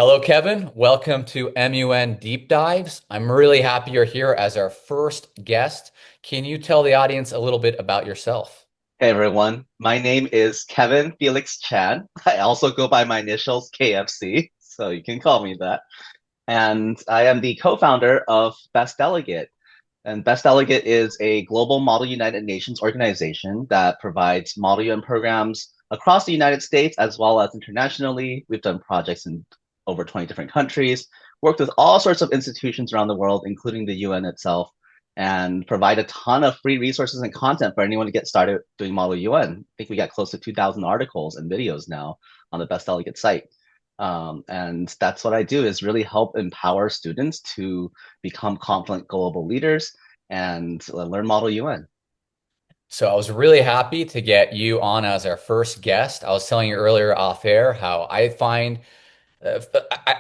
Hello, Kevin. Welcome to MUN Deep Dives. I'm really happy you're here as our first guest. Can you tell the audience a little bit about yourself? Hey everyone, my name is Kevin Felix Chan. I also go by my initials KFC, so you can call me that. And I am the co-founder of Best Delegate. And Best Delegate is a global Model United Nations organization that provides Model UN programs across the United States as well as internationally. We've done projects in over 20 different countries, worked with all sorts of institutions around the world, including the UN itself, and provide a ton of free resources and content for anyone to get started doing Model UN. I think we got close to 2,000 articles and videos now on the Best Delegate site. And that's what I do is really help empower students to become confident global leaders and learn Model UN. So I was really happy to get you on as our first guest. I was telling you earlier off air how I find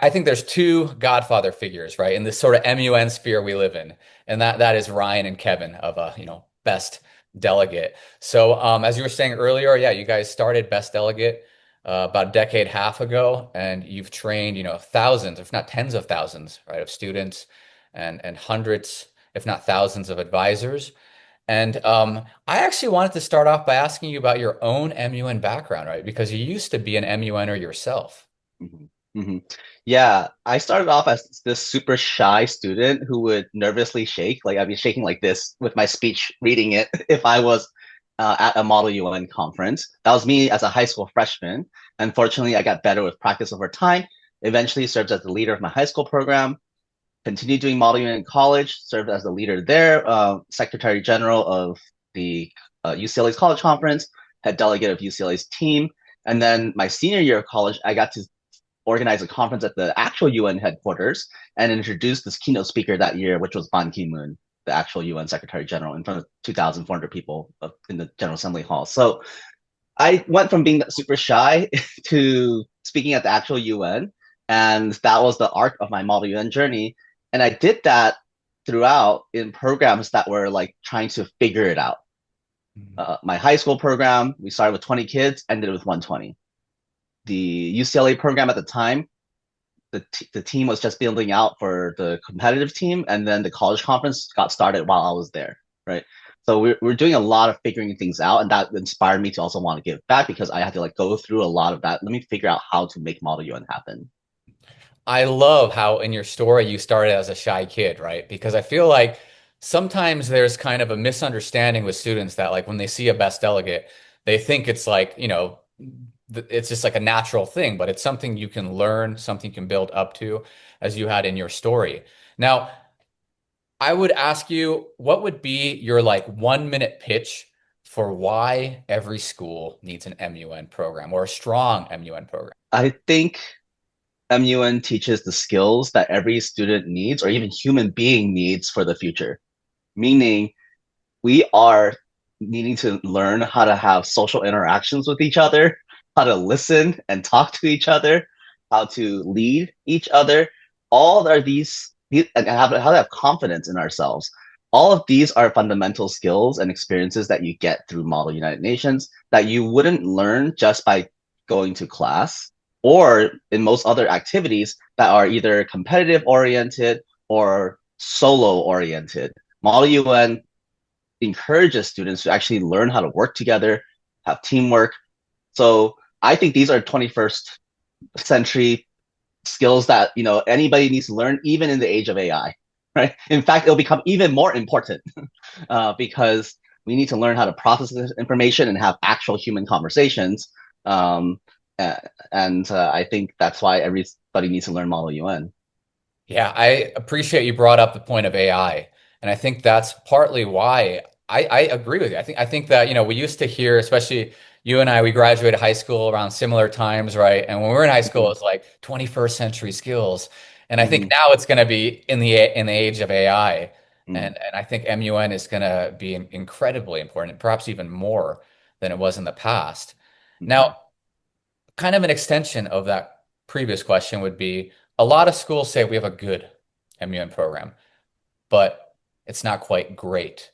I think there's two Godfather figures, right, in this sort of MUN sphere we live in, and that is Ryan and Kevin of Best Delegate. So as you were saying earlier, yeah, you guys started Best Delegate about a decade half ago, and you've trained thousands, if not tens of thousands, right, of students and hundreds, if not thousands, of advisors. And I actually wanted to start off by asking you about your own MUN background, right? Because you used to be an MUNer yourself. Mhm. Mhm. Yeah, I started off as this super shy student who would nervously shake. Like I'd be shaking like this with my speech reading it if I was at a Model UN conference. That was me as a high school freshman. Unfortunately, I got better with practice over time. Eventually served as the leader of my high school program, continued doing Model UN in college, served as the leader there, Secretary General of the UCLA's College Conference, head delegate of UCLA's team. And then my senior year of college, I got to organize a conference at the actual UN headquarters and introduce this keynote speaker that year, which was Ban Ki-moon, the actual UN Secretary General, in front of 2,400 people in the General Assembly Hall. So I went from being super shy to speaking at the actual UN, and that was the arc of my Model UN journey. And I did that throughout in programs that were like trying to figure it out. My high school program, we started with 20 kids, ended with 120. The UCLA program at the time, the team was just building out for the competitive team, and then the college conference got started while I was there, right? So we're doing a lot of figuring things out, and that inspired me to also want to give back because I had to like go through a lot of that. Let me figure out how to make Model UN happen. I love how in your story you started as a shy kid, right? Because I feel like sometimes there's kind of a misunderstanding with students that like when they see a best delegate, they think it's like, it's just like a natural thing, but it's something you can learn, something you can build up to, as you had in your story. Now, I would ask you, what would be your like 1 minute pitch for why every school needs an MUN program or a strong MUN program? I think MUN teaches the skills that every student needs or even human being needs for the future, meaning we are needing to learn how to have social interactions with each other, how to listen and talk to each other, how to lead each other. All are these, and how to have confidence in ourselves. All of these are fundamental skills and experiences that you get through Model United Nations that you wouldn't learn just by going to class or in most other activities that are either competitive oriented or solo oriented. Model UN encourages students to actually learn how to work together, have teamwork. So I think these are 21st century skills that anybody needs to learn, even in the age of AI. Right? In fact, it'll become even more important because we need to learn how to process this information and have actual human conversations. Um, and I think that's why everybody needs to learn Model UN. Yeah, I appreciate you brought up the point of AI. And I think that's partly why I agree with you. I think that, we used to hear, especially you and I, we graduated high school around similar times, right? And when we were in high school, it Mm-hmm. was like 21st century skills. And I think Mm-hmm. now it's going to be in the age of AI. Mm-hmm. And I think MUN is going to be incredibly important, perhaps even more than it was in the past. Mm-hmm. Now, kind of an extension of that previous question would be a lot of schools say we have a good MUN program, but it's not quite great.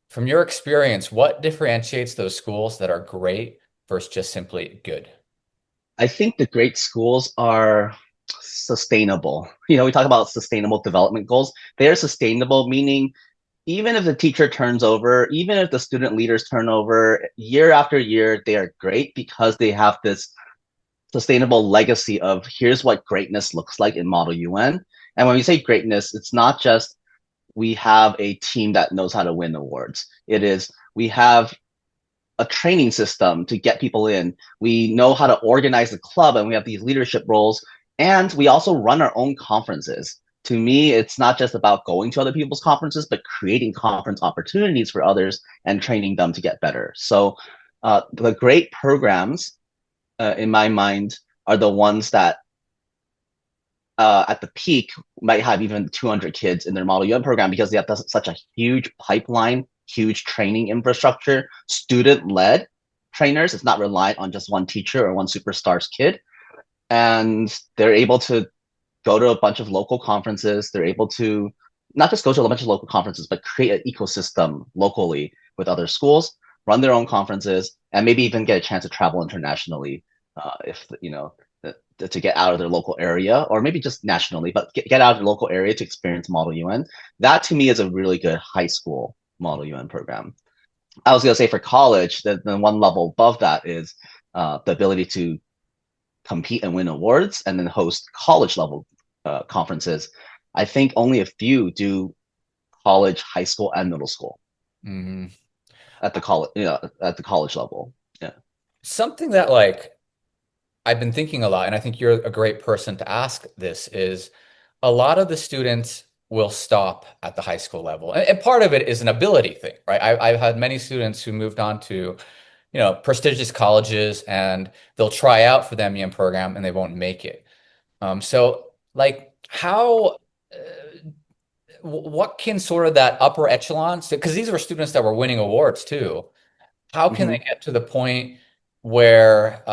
From your experience, what differentiates those schools that are great versus just simply good? I think the great schools are. sustainable. We talk about sustainable development goals. They are sustainable, meaning even if the teacher turns over, even if the student leaders turn over year after year, they are great because they have this sustainable legacy of here's what greatness looks like in Model UN. And when we say greatness, it's not just we have a team that knows how to win awards. It is we have a training system to get people in. We know how to organize the club and we have these leadership roles. And we also run our own conferences. To me, it's not just about going to other people's conferences, but creating conference opportunities for others and training them to get better. So the great programs, in my mind, are the ones that at the peak might have even 200 kids in their Model UN program because they have such a huge pipeline, huge training infrastructure, student-led trainers. It's not reliant on just one teacher or one superstar's kid. And they're able to go to a bunch of local conferences. They're able to not just go to a bunch of local conferences, but create an ecosystem locally with other schools, run their own conferences, and maybe even get a chance to travel internationally if to get out of their local area, or maybe just nationally, but get out of their local area to experience Model UN. That to me is a really good high school Model UN program. I was going to say for college, the one level above that is the ability to compete and win awards and then host college level conferences. I think only a few do college, high school, and middle school Hmm. at the college, at the college level. Yeah. Something that like I've been thinking a lot, and I think you're a great person to ask this, is a lot of the students will stop at the high school level. And part of it is an ability thing, right? I've had many students who moved on to, prestigious colleges and they'll try out for the MEM program and they won't make it. So like how, what can sort of that upper echelon, because these were students that were winning awards too. How can they Mm-hmm. get to the point where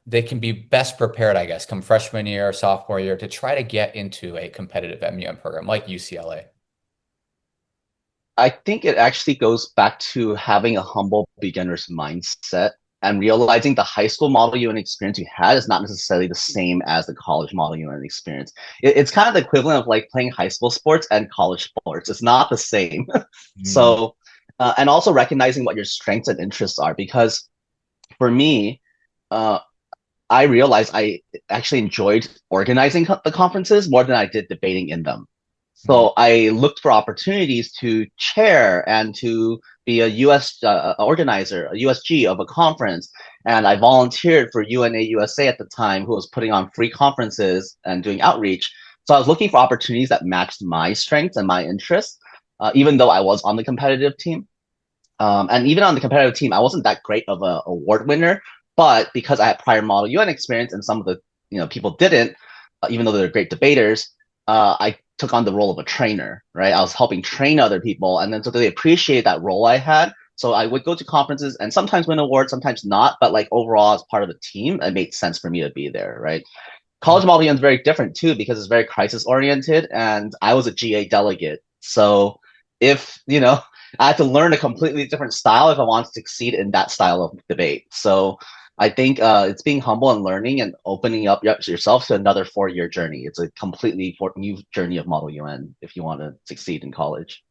they can be best prepared, I guess, come freshman year, sophomore year, to try to get into a competitive MUN program like UCLA? I think it actually goes back to having a humble beginner's mindset and realizing the high school Model UN experience you had is not necessarily the same as the college Model UN experience. It's kind of the equivalent of like playing high school sports and college sports. It's not the same. Mm, So, and also recognizing what your strengths and interests are, because for me, uh, I realized I actually enjoyed organizing the conferences more than I did debating in them. mm, So I looked for opportunities to chair and to be a US organizer, a USG of a conference. And I volunteered for UNA USA at the time, who was putting on free conferences and doing outreach. So I was looking for opportunities that matched my strengths and my interests, even though I was on the competitive team. And even on the competitive team, I wasn't that great of a award winner, but because I had prior Model UN experience and some of the people didn't, even though they're great debaters, I took on the role of a trainer, right? I was helping train other people, and then so they appreciate that role I had. So I would go to conferences and sometimes win awards, sometimes not, but like overall as part of the team, it made sense for me to be there, right? mm. College Model UN is very different too because it's very crisis oriented, and I was a GA delegate, so if I had to learn a completely different style if I want to succeed in that style of debate. So I think it's being humble and learning and opening up yourself to another 4-year journey. It's a completely new journey of Model UN if you want to succeed in college.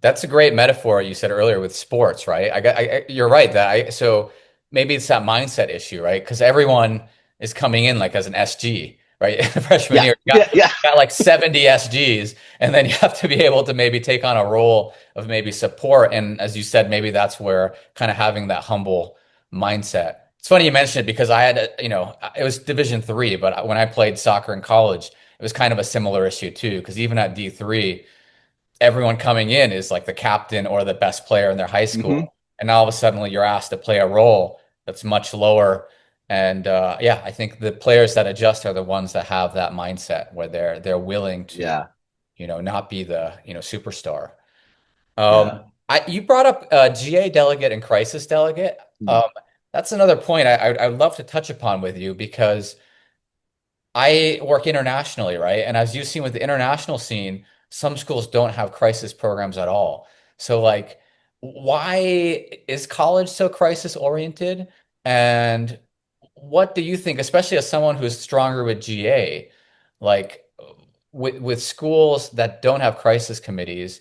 That's a great metaphor you said earlier with sports, right? You're right that so maybe it's that mindset issue, right? Because everyone is coming in like as an SG, right? Freshman Yeah, year, yeah, yeah. you got like 70 SGs, and then you have to be able to maybe take on a role of maybe support. And as you said, maybe that's where kind of having that humble mindset. It's funny you mentioned it because I had, it was Division 3, but when I played soccer in college, it was kind of a similar issue too. Because even at D3, everyone coming in is like the captain or the best player in their high Hmm. school. And now all of a sudden you're asked to play a role that's much lower. And yeah, I think the players that adjust are the ones that have that mindset where they're willing to, Yeah, not be the, superstar. yeah. You brought up GA delegate and crisis delegate. Mm. Um, that's another point I'd love to touch upon with you because I work internationally, right? And as you've seen with the international scene, some schools don't have crisis programs at all. So, like, why is college so crisis oriented? And what do you think, especially as someone who's stronger with GA, like with schools that don't have crisis committees,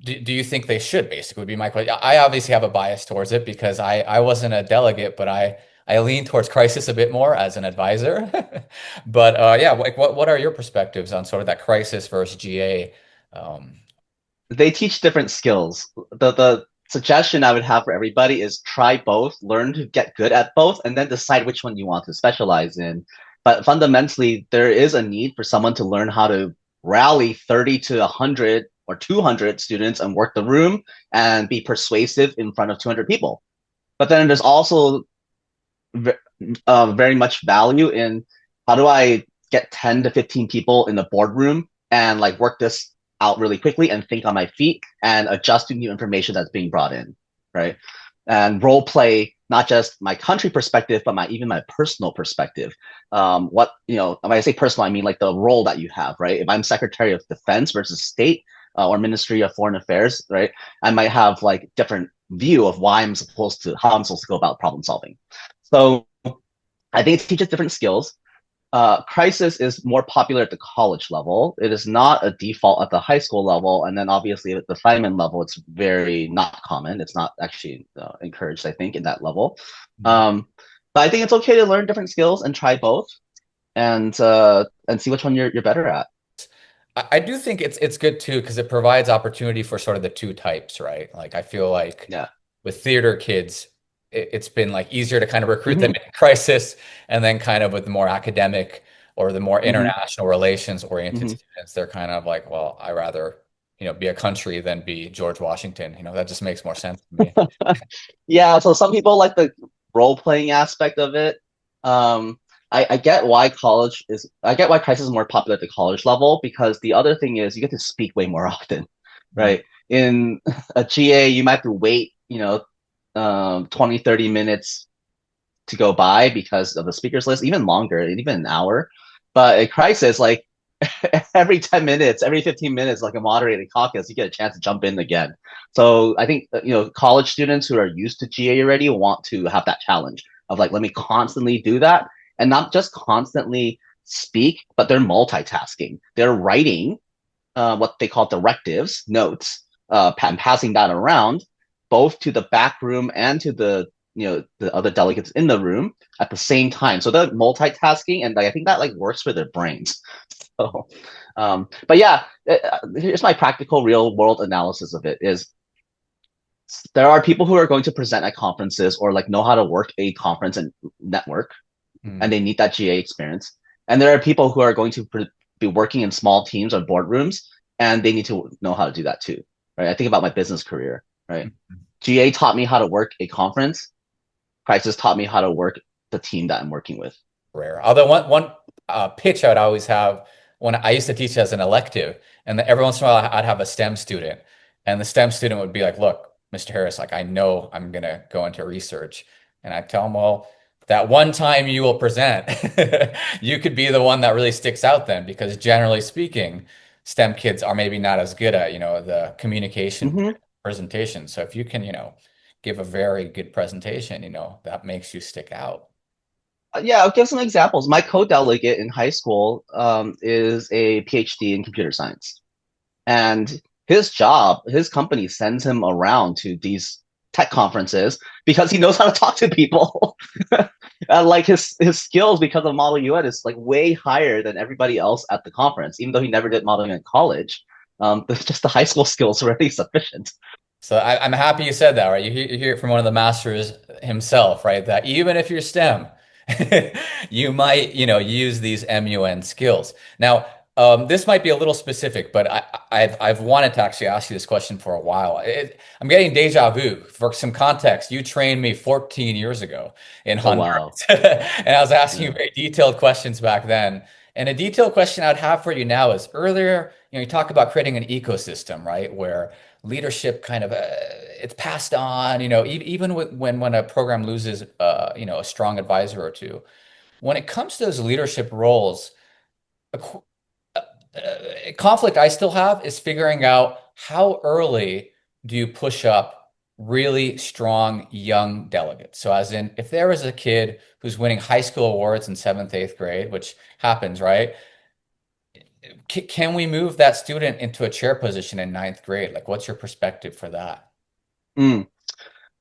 do you think they should basically would be my question. I obviously have a bias towards it because I wasn't a delegate, but I lean towards crisis a bit more as an advisor. But yeah, like what are your perspectives on sort of that crisis versus GA? Um, They teach different skills. The suggestion I would have for everybody is try both, learn to get good at both, and then decide which one you want to specialize in. But fundamentally, there is a need for someone to learn how to rally 30 to 100 or 200 students and work the room and be persuasive in front of 200 people. But then there's also very much value in how do I get 10 to 15 people in the boardroom and like work this out really quickly and think on my feet and adjust to new information that's being brought in, right? And role play not just my country perspective, but my even my personal perspective. What when I say personal, I mean like the role that you have, right? If I'm Secretary of Defense versus State or Ministry of Foreign Affairs, right? I might have like different view of how I'm supposed to go about problem solving. So I think it teaches different skills. Crisis is more popular at the college level. It is not a default at the high school level, and then obviously at the Feynman level, it's very not common. It's not actually encouraged, I think, in that level. Um, but I think it's okay to learn different skills and try both, and see which one you're better at. I do think it's good too because it provides opportunity for sort of the two types, right? Like I feel like Yeah. with theater kids, it's been like easier to kind of recruit them Hmm. in crisis, and then kind of with the more academic or the more Hmm. international relations oriented Hmm. students, they're kind of like, well, I rather, be a country than be George Washington. That just makes more sense to me. Yeah, so some people like the role playing aspect of it. Um, I get why I get why crisis is more popular at the college level because the other thing is you get to speak way more often, Mm. right? In a GA, you might have to wait, 20, 30 minutes to go by because of the speakers list, even longer, even an hour. But a crisis, like every 10 minutes, every 15 minutes, like a moderated caucus, you get a chance to jump in again. So I think, college students who are used to GA already want to have that challenge of like, let me constantly do that and not just constantly speak, but they're multitasking. They're writing what they call directives, notes, and passing that around both to the back room and to the other delegates in the room at the same time. So they're multitasking, and like, I think that like works for their brains. So, but yeah, here's my practical real world analysis of it: is there are people who are going to present at conferences or like know how to work a conference and network, and Mm. they need that GA experience. And there are people who are going to be working in small teams or boardrooms, and they need to know how to do that too, right? I think about my business career, right? GA taught me how to work a conference. Crisis taught me how to work the team that I'm working with. Rare. Although one pitch I would always have when I used to teach as an elective, and every once in a while I'd have a STEM student, and the STEM student would be like, "Look, Mr. Harris, like I know I'm gonna go into research," and I tell them, "Well, that one time you will present, you could be the one that really sticks out then, because generally speaking, STEM kids are maybe not as good at the communication Mm-hmm. presentation. So if you can, give a very good presentation, that makes you stick out." Yeah, I'll give some examples. My co-delegate in high school is a PhD in computer science. And his company sends him around to these tech conferences because he knows how to talk to people. And like his skills because of Model UN is like way higher than everybody else at the conference, even though he never did modeling in college. Just the high school skills are already sufficient. So I'm happy you said that, right? You hear it from one of the masters himself, right? That even if you're STEM, you might, use these MUN skills. Now, this might be a little specific, but I've wanted to actually ask you this question for a while. I'm getting deja vu. For some context, you trained me 14 years ago in Oh Honduras, wow. and I was asking you Yeah. very detailed questions back then. And a detailed question I'd have for you now is earlier, you talk about creating an ecosystem, right? Where leadership kind of it's passed on, even when a program loses a strong advisor or two. When it comes to those leadership roles, a conflict I still have is figuring out how early do you push up really strong young delegates. So, as in, if there was a kid who's winning high school awards in seventh, eighth grade, which happens, right? Can we move that student into a chair position in ninth grade? Like, what's your perspective for that? Mm.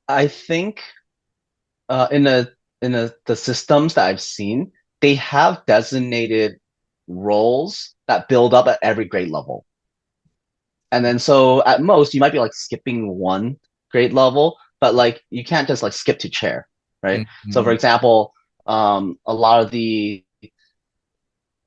I think in the systems that I've seen, they have designated roles that build up at every grade level. And then so at most you might be like skipping one grade level, but like you can't just like skip to chair, right? So for Mhm. example, a lot of the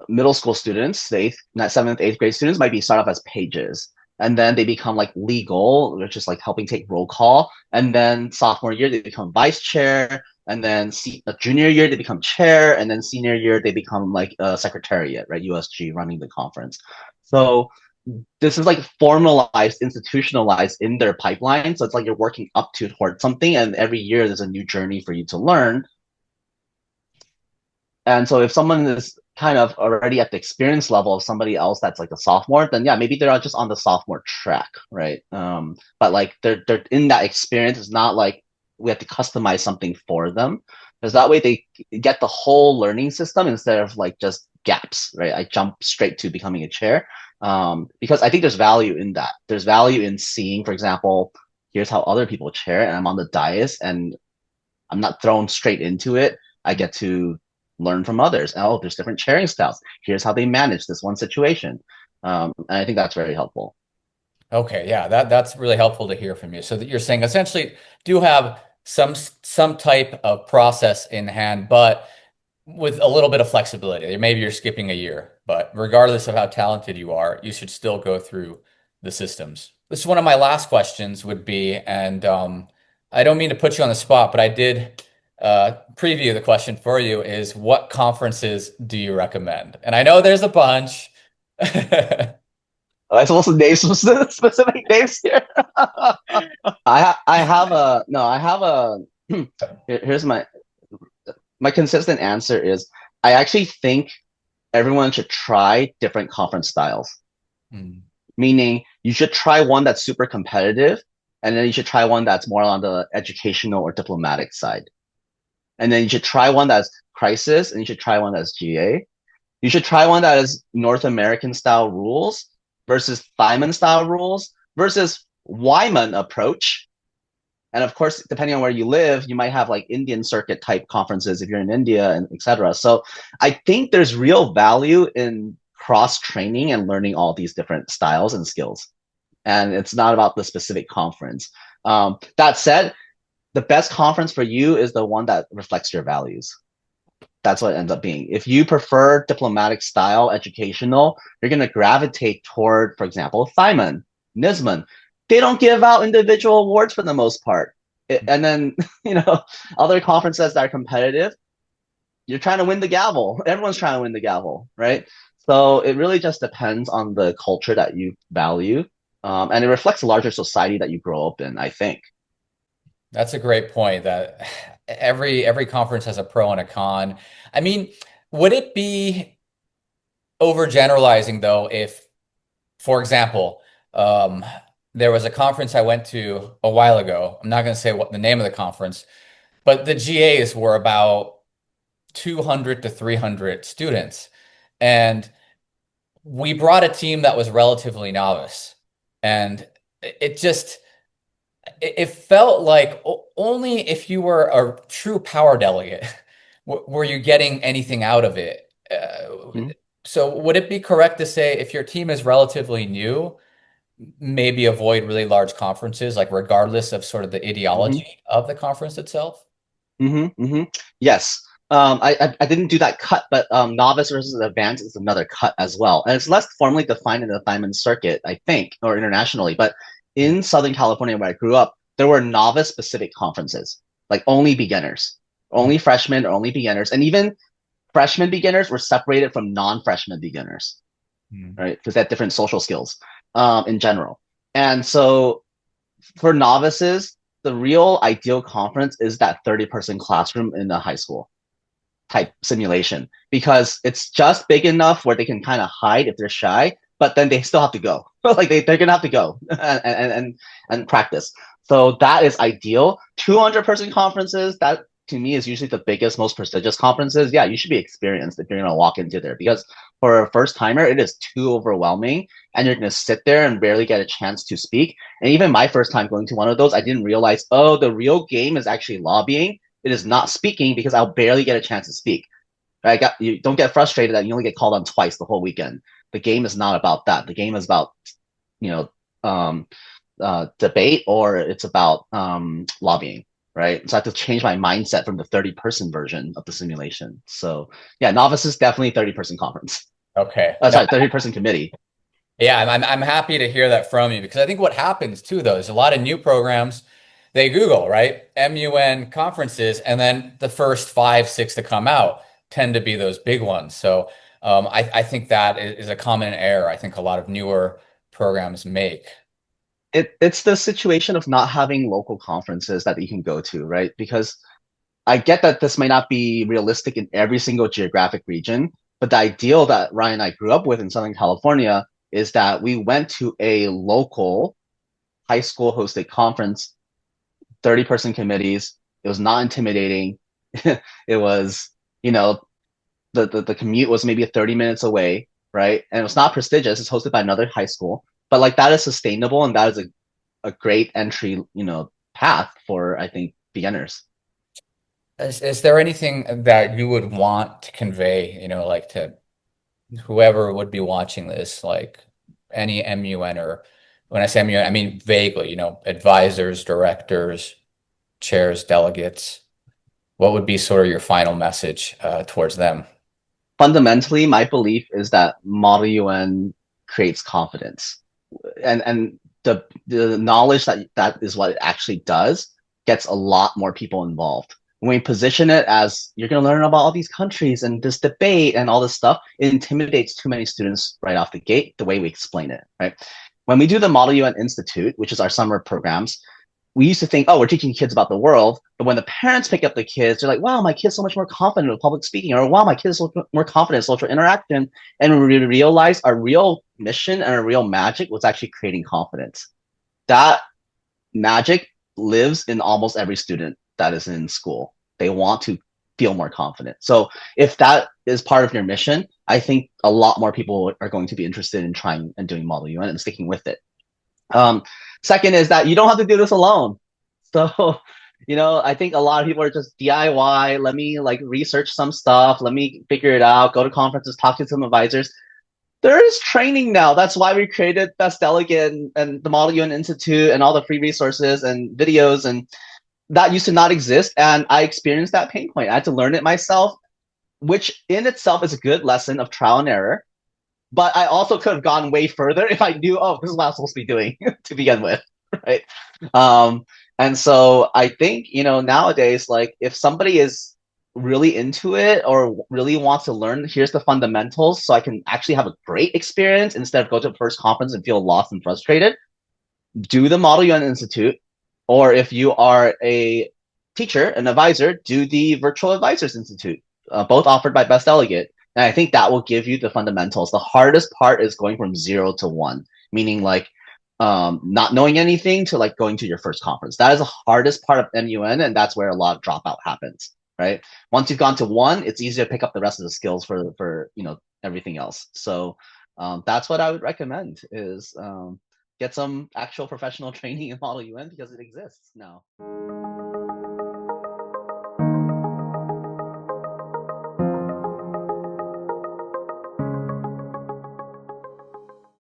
middle school students, the eighth, not seventh, eighth grade students might be start off as pages. And then they become like legal, which is like helping take roll call. And then sophomore year, they become vice chair. And then junior year, they become chair. And then senior year, they become like a secretariat, right? USG running the conference. So this is like formalized, institutionalized in their pipeline. So it's like you're working up to towards something. And every year, there's a new journey for you to learn. And so if someone is kind of already at the experience level of somebody else that's like a sophomore, then yeah, maybe they're just on the sophomore track, right? But like they're in that experience. It's not like we have to customize something for them, because that way they get the whole learning system instead of like just gaps, right? I jump straight to becoming a chair, because I think there's value in that. There's value in seeing, for example, here's how other people chair, and I'm on the dais, and I'm not thrown straight into it. I get to learn from others. Oh, there's different sharing styles. Here's how they manage this one situation. And I think that's very helpful. Okay, yeah, that's really helpful to hear from you. So that you're saying essentially do have some type of process in hand, but with a little bit of flexibility. Maybe you're skipping a year, but regardless of how talented you are, you should still go through the systems. This is one of my last questions would be, and I don't mean to put you on the spot, but I did preview the question for you is what conferences do you recommend? And I know there's a bunch. Am I supposed to name some specific names here? I have a no. I have a. Here's my consistent answer is I actually think everyone should try different conference styles. Hmm. Meaning you should try one that's super competitive, and then you should try one that's more on the educational or diplomatic side. And then you should try one that's crisis, and you should try one that's GA. You should try one that is North American style rules versus Thyman style rules versus Wyman approach. And of course, depending on where you live, you might have like Indian circuit type conferences if you're in India and etc. So I think there's real value in cross training and learning all these different styles and skills. And it's not about the specific conference. That said, the best conference for you is the one that reflects your values. That's what it ends up being. If you prefer diplomatic style educational, you're going to gravitate toward, for example, Thyman, Nisman. They don't give out individual awards for the most part. And then, you know, other conferences that are competitive, you're trying to win the gavel. Everyone's trying to win the gavel, right? So it really just depends on the culture that you value. And it reflects the larger society that you grow up in, I think. That's a great point that every conference has a pro and a con. I mean, would it be overgeneralizing though if, for example, um, there was a conference I went to a while ago. I'm not going to say what the name of the conference, but the GAs were about 200 to 300 students. And we brought a team that was relatively novice. And it just, it felt like only if you were a true power delegate were you getting anything out of it. Mm-hmm. So would it be correct to say if your team is relatively new, maybe avoid really large conferences, like regardless of sort of the Mm-hmm. ideology of the conference itself? Mm-hmm. Mm-hmm. Yes. I didn't do that cut, but novice versus advanced is another cut as well. And it's less formally defined in the Diamond Circuit, I think, or internationally. But Hmm. in Southern California, where I grew up, there were novice specific conferences, like only beginners, only freshmen or only beginners. And even freshman beginners were separated from non-freshman beginners, Hmm. right? Because they had different social skills in general. And so for novices, the real ideal conference is that 30-person classroom in a high school type simulation, because it's just big enough where they can kind of hide if they're shy, but then they still have to go. Like they're gonna have to go and practice. So that is ideal. 200-person conferences, that to me is usually the biggest, most prestigious conferences. Yeah, you should be experienced if you're going to walk into there because for a first timer, it is too overwhelming and you're going to sit there and barely get a chance to speak. And even my first time going to one of those, I didn't realize, oh, the real game is actually lobbying. It is not speaking because I'll barely get a chance to speak. Right? You don't get frustrated that you only get called on twice the whole weekend. The game is not about that. The game is about, you know, um, debate or it's about lobbying, right? So I have to change my mindset from the 30-person version of the simulation. So yeah, novices definitely 30-person conference. Okay. No, Sorry, 30-person committee. yeah, I'm happy to hear that from you because I think what happens too, though, is a lot of new programs, they Google, right? MUN conferences, and then the first five, six to come out tend to be those big ones. So I think that is a common error I think a lot of newer programs make. It's the situation of not having local conferences that you can go to, right? Because I get that this may not be realistic in every single geographic region, but the ideal that Ryan and I grew up with in Southern California is that we went to a local high school hosted conference, 30-person committees. It was not intimidating. It was, you know, the commute was maybe 30 minutes away, right? And it was not prestigious. It's hosted by another high school, but like that is sustainable and that is a great entry, path for I think beginners. Is there anything that you would want to convey, like to whoever would be watching this, like any MUN or when I say MUN, I mean vaguely, advisors, directors, chairs, delegates. What would be sort of your final message towards them? Fundamentally, my belief is that Model UN creates confidence, and the knowledge that that is what it actually does gets a lot more people involved. When we position it as you're going to learn about all these countries and this debate and all this stuff, it intimidates too many students right off the gate. The way we explain it, right? When we do the Model UN Institute, which is our summer programs, we used to think, oh, we're teaching kids about the world. But when the parents pick up the kids, they're like, wow, my kid's so much more confident with public speaking, or wow, my kid's so much more confident in social interaction. And we realized our real mission and our real magic was actually creating confidence. That magic lives in almost every student that is in school. They want to feel more confident. So if that is part of your mission, I think a lot more people are going to be interested in trying and doing Model UN and sticking with it. Um, Second is that you don't have to do this alone. So, I think a lot of people are just DIY. Let me like research some stuff. Let me figure it out. Go to conferences, talk to some advisors. There is training now. That's why we created Best Delegate and the Model UN Institute and all the free resources and videos. And that used to not exist. And I experienced that pain point. I had to learn it myself, which in itself is a good lesson of trial and error. But I also could have gone way further if I knew, oh, this is what I'm supposed to be doing to begin with, right? Um, and so I think, nowadays, like if somebody is really into it or really wants to learn, here's the fundamentals so I can actually have a great experience instead of go to the first conference and feel lost and frustrated, do the Model UN Institute. Or if you are a teacher, an advisor, do the Virtual Advisors Institute, both offered by Best Delegate. And I think that will give you the fundamentals. The hardest part is going from 0 to 1, meaning like not knowing anything to like going to your first conference. That is the hardest part of MUN, and that's where a lot of dropout happens. Right. Once you've gone to 1, it's easier to pick up the rest of the skills for everything else. So that's what I would recommend is get some actual professional training in Model UN because it exists now.